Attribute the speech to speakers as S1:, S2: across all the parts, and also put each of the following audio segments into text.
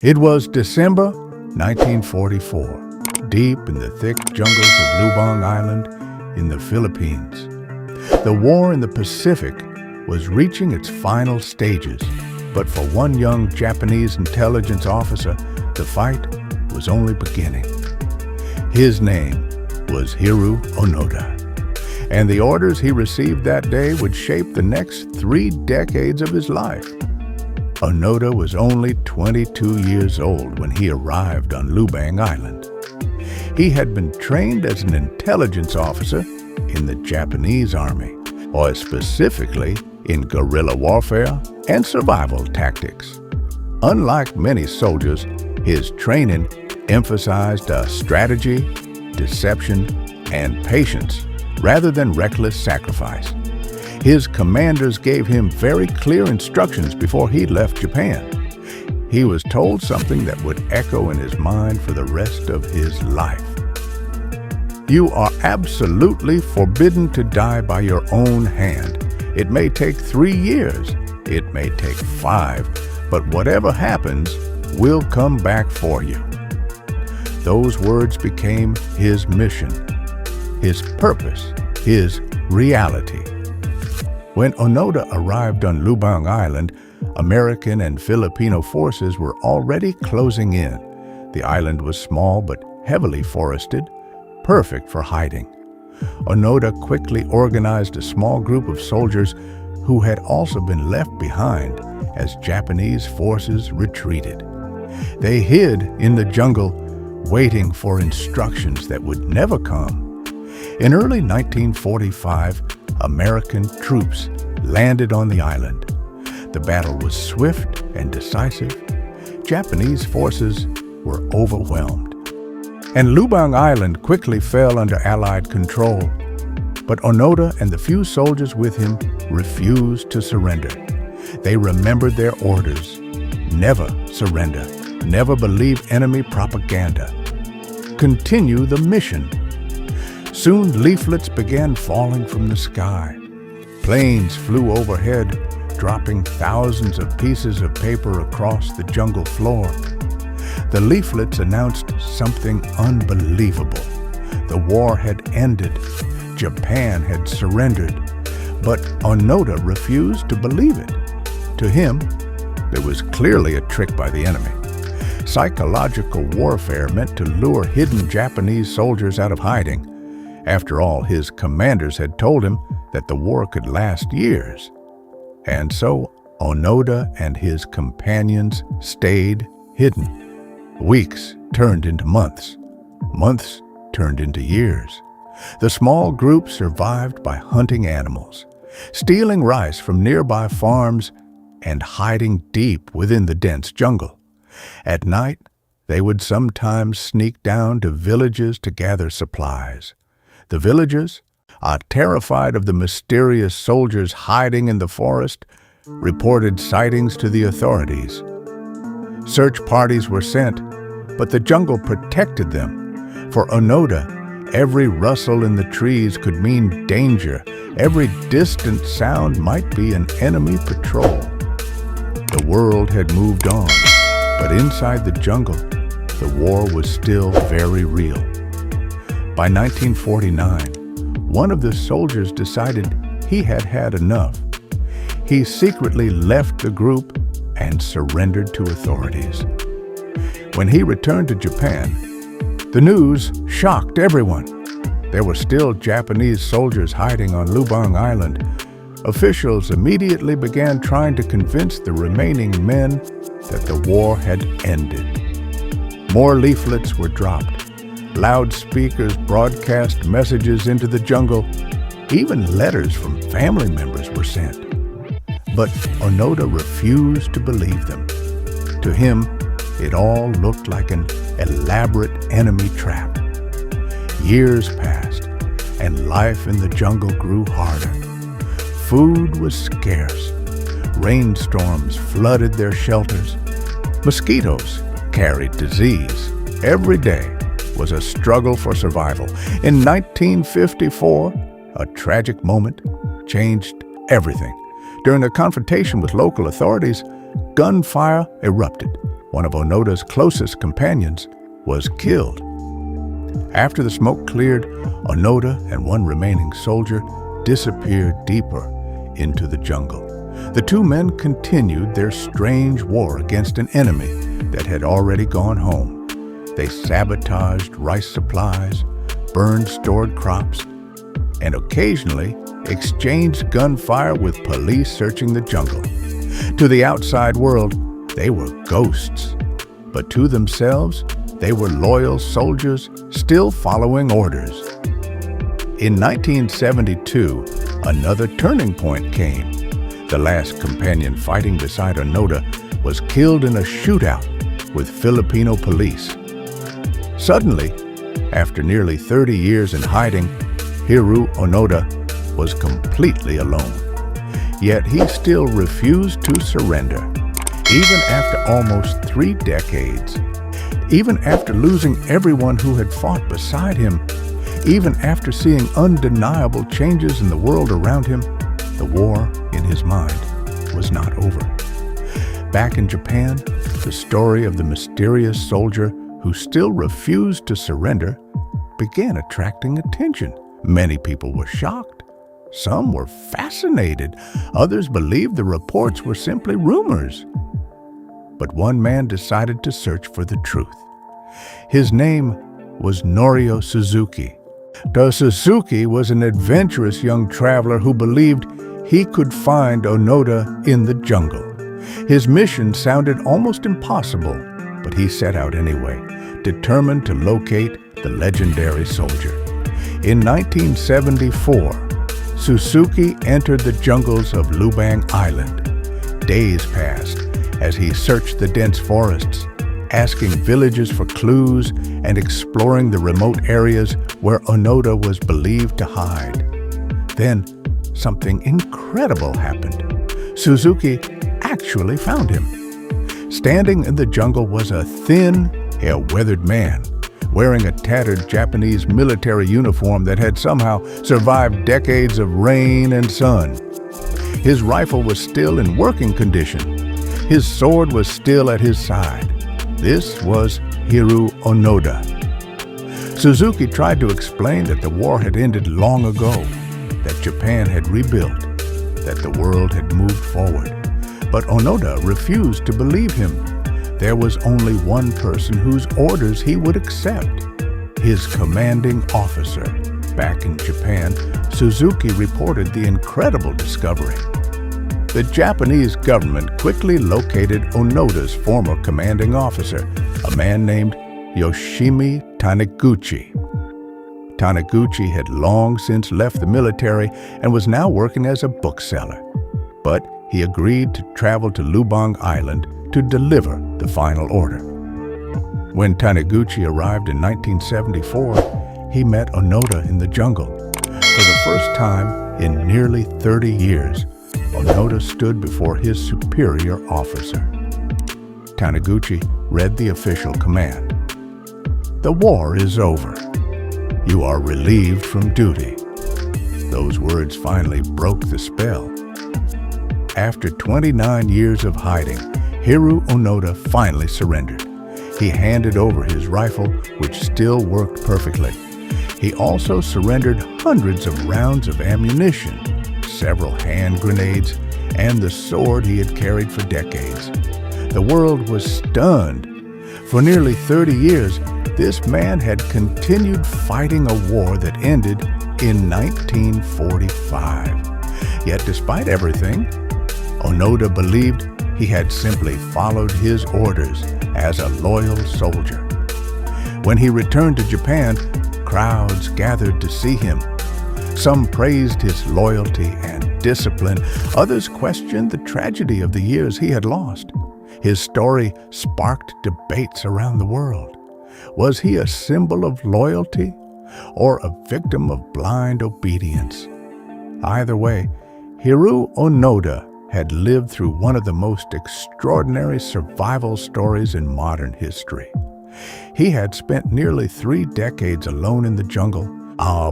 S1: It was December 1944, deep in the thick jungles of Lubang Island in the Philippines. The war in the Pacific was reaching its final stages, but for one young Japanese intelligence officer, the fight was only beginning. His name was Hiroo Onoda, and the orders he received that day would shape the next 3 decades of his life. Onoda was only 22 years old when he arrived on Lubang Island. He had been trained as an intelligence officer in the Japanese Army, or specifically in guerrilla warfare and survival tactics. Unlike many soldiers, his training emphasized strategy, deception, and patience rather than reckless sacrifice. His commanders gave him very clear instructions before he left Japan. He was told something that would echo in his mind for the rest of his life. You are absolutely forbidden to die by your own hand. It may take 3 years, it may take 5, but whatever happens will come back for you. Those words became his mission, his purpose, his reality. When Onoda arrived on Lubang Island, American and Filipino forces were already closing in. The island was small but heavily forested, perfect for hiding. Onoda quickly organized a small group of soldiers who had also been left behind as Japanese forces retreated. They hid in the jungle, waiting for instructions that would never come. In early 1945, American troops landed on the island. The battle was swift and decisive. Japanese forces were overwhelmed, and Lubang Island quickly fell under Allied control. But Onoda and the few soldiers with him refused to surrender. They remembered their orders: never surrender, never believe enemy propaganda, continue the mission. Soon leaflets began falling from the sky. Planes flew overhead, dropping thousands of pieces of paper across the jungle floor. The leaflets announced something unbelievable. The war had ended. Japan had surrendered. But Onoda refused to believe it. To him, there was clearly a trick by the enemy. Psychological warfare meant to lure hidden Japanese soldiers out of hiding. After all, his commanders had told him that the war could last years. And so Onoda and his companions stayed hidden. Weeks turned into months. Months turned into years. The small group survived by hunting animals, stealing rice from nearby farms, and hiding deep within the dense jungle. At night, they would sometimes sneak down to villages to gather supplies. The villagers, terrified of the mysterious soldiers hiding in the forest, reported sightings to the authorities. Search parties were sent, but the jungle protected them. For Onoda, every rustle in the trees could mean danger. Every distant sound might be an enemy patrol. The world had moved on, but inside the jungle, the war was still very real. By 1949, one of the soldiers decided he had had enough. He secretly left the group and surrendered to authorities. When he returned to Japan, the news shocked everyone. There were still Japanese soldiers hiding on Lubang Island. Officials immediately began trying to convince the remaining men that the war had ended. More leaflets were dropped. Loudspeakers broadcast messages into the jungle. Even letters from family members were sent. But Onoda refused to believe them. To him, it all looked like an elaborate enemy trap. Years passed, and life in the jungle grew harder. Food was scarce. Rainstorms flooded their shelters. Mosquitoes carried disease. Every day was a struggle for survival. In 1954, a tragic moment changed everything. During a confrontation with local authorities, gunfire erupted. one of Onoda's closest companions, was killed. After the smoke cleared, Onoda and one remaining soldier disappeared deeper into the jungle. The two men continued their strange war against an enemy that had already gone home. They sabotaged rice supplies, burned stored crops, and occasionally exchanged gunfire with police searching the jungle. To the outside world, they were ghosts, but to themselves, they were loyal soldiers still following orders. In 1972, another turning point came. The last companion fighting beside Onoda was killed in a shootout with Filipino police. Suddenly, after nearly 30 years in hiding, Hiroo Onoda was completely alone. Yet he still refused to surrender, even after almost 3 decades. Even after losing everyone who had fought beside him, even after seeing undeniable changes in the world around him, the war in his mind was not over. Back in Japan, the story of the mysterious soldier who still refused to surrender began attracting attention. Many people were shocked. Some were fascinated. Others believed the reports were simply rumors. But one man decided to search for the truth. His name was Norio Suzuki. Suzuki was an adventurous young traveler who believed he could find Onoda in the jungle. His mission sounded almost impossible, but he set out anyway, determined to locate the legendary soldier. In 1974, Suzuki entered the jungles of Lubang Island. Days passed as he searched the dense forests, asking villagers for clues and exploring the remote areas where Onoda was believed to hide. Then, something incredible happened. Suzuki actually found him. Standing in the jungle was a thin, hair-weathered man, wearing a tattered Japanese military uniform that had somehow survived decades of rain and sun. His rifle was still in working condition. His sword was still at his side. This was Hiroo Onoda. Suzuki tried to explain that the war had ended long ago, that Japan had rebuilt, that the world had moved forward. But Onoda refused to believe him. There was only one person whose orders he would accept, his commanding officer. Back in Japan, Suzuki reported the incredible discovery. The Japanese government quickly located Onoda's former commanding officer, a man named Yoshimi Taniguchi. Taniguchi had long since left the military and was now working as a bookseller. But he agreed to travel to Lubang Island to deliver the final order. When Taniguchi arrived in 1974, he met Onoda in the jungle. For the first time in nearly 30 years, Onoda stood before his superior officer. Taniguchi read the official command. "The war is over. You are relieved from duty." Those words finally broke the spell. After 29 years of hiding, Hiroo Onoda finally surrendered. He handed over his rifle, which still worked perfectly. He also surrendered hundreds of rounds of ammunition, several hand grenades, and the sword he had carried for decades. The world was stunned. For nearly 30 years, this man had continued fighting a war that ended in 1945. Yet despite everything, Onoda believed he had simply followed his orders as a loyal soldier. When he returned to Japan, crowds gathered to see him. Some praised his loyalty and discipline. Others questioned the tragedy of the years he had lost. His story sparked debates around the world. Was he a symbol of loyalty or a victim of blind obedience? Either way, Hiroo Onoda had lived through one of the most extraordinary survival stories in modern history. He had spent nearly 3 decades alone in the jungle,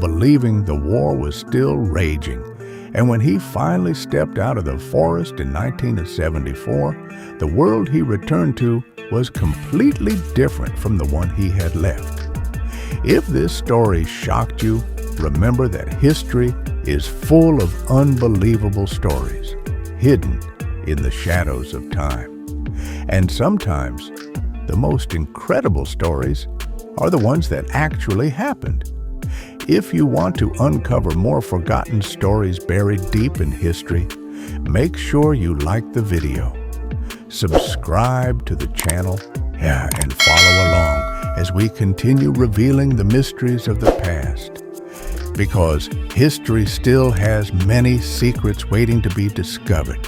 S1: believing the war was still raging. And when he finally stepped out of the forest in 1974, the world he returned to was completely different from the one he had left. If this story shocked you, remember that history is full of unbelievable stories, hidden in the shadows of time. And sometimes, the most incredible stories are the ones that actually happened. If you want to uncover more forgotten stories buried deep in history, make sure you like the video, subscribe to the channel, and follow along as we continue revealing the mysteries of the past. Because history still has many secrets waiting to be discovered.